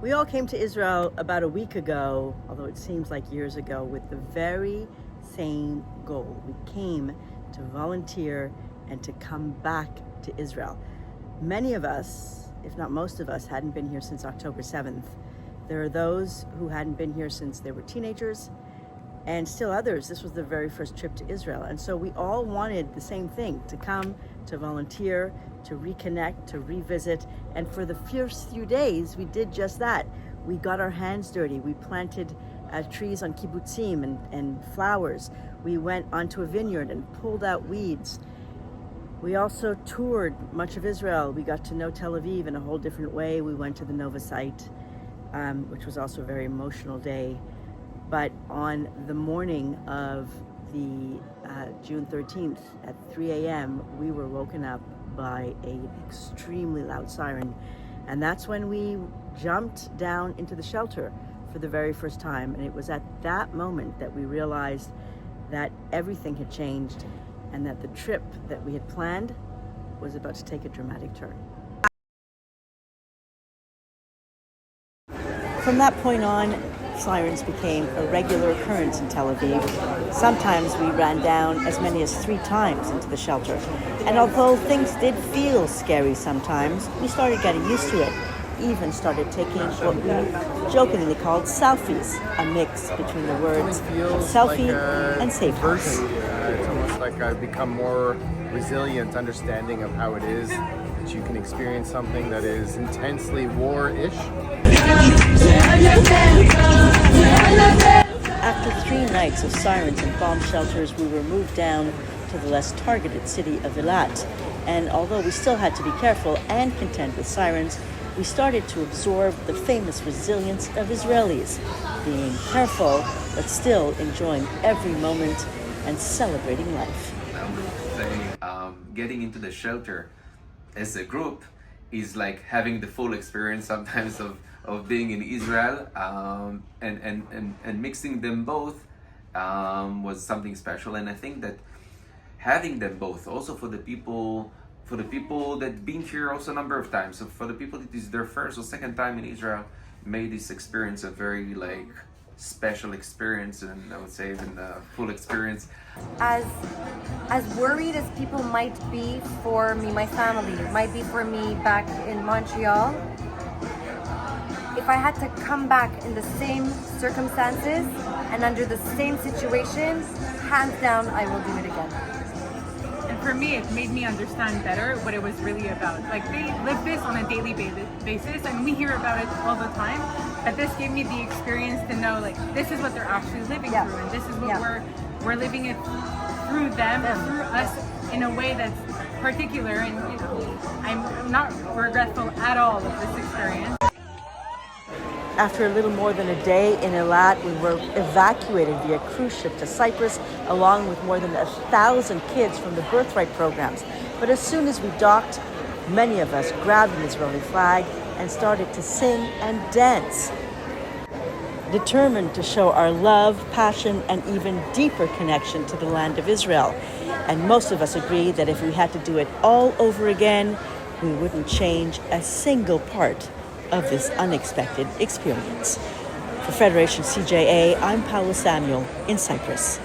We all came to Israel about a week ago, although it seems like years ago, with the very same goal. We came to volunteer and to come back to Israel. Many of us, if not most of us, hadn't been here since October 7th. There are those who hadn't been here since they were teenagers, and still others, this was their very first trip to Israel. And so we all wanted the same thing, to come, to volunteer, to reconnect, to revisit. And for the first few days, we did just that. We got our hands dirty. We planted trees on kibbutzim and flowers. We went onto a vineyard and pulled out weeds. We also toured much of Israel. We got to know Tel Aviv in a whole different way. We went to the Nova site, which was also a very emotional day. But on the morning of the June 13th at 3 a.m., we were woken up by an extremely loud siren. And that's when we jumped down into the shelter for the very first time. And it was at that moment that we realized that everything had changed and that the trip that we had planned was about to take a dramatic turn. From that point on, sirens became a regular occurrence in Tel Aviv. Sometimes we ran down as many as 3 times into the shelter. And although things did feel scary sometimes, we started getting used to it. Even started taking what we jokingly called selfies, a mix between the words selfie and safe house. It's almost like I've become more resilient, understanding of how it is that you can experience something that is intensely war-ish. After 3 nights of sirens and bomb shelters, we were moved down to the less targeted city of Eilat. And although we still had to be careful and contend with sirens, we started to absorb the famous resilience of Israelis, being careful but still enjoying every moment and celebrating life. Getting into the shelter as a group is like having the full experience sometimes of being in Israel, and mixing them both was something special. And I think that having them both, also for the people that been here also a number of times, so for the people that is their first or second time in Israel, made this experience a very special experience, and I would say even a full experience. As worried as people might be for me, my family, might be for me back in Montreal, if I had to come back in the same circumstances and under the same situation, hands down, I will do it again. And for me, it made me understand better what it was really about. Like, they live this on a daily basis, and we hear about it all the time. But this gave me the experience to know, like, this is what they're actually living through, and this is what we're living it through them or through us in a way that's particular. And I'm not regretful at all of this experience. After a little more than a day in Eilat, we were evacuated via cruise ship to Cyprus, along with more than 1,000 kids from the birthright programs. But as soon as we docked, many of us grabbed an Israeli flag and started to sing and dance, determined to show our love, passion, and even deeper connection to the land of Israel. And most of us agree that if we had to do it all over again, we wouldn't change a single part of this unexpected experience. For Federation CJA, I'm Paula Samuel in Cyprus.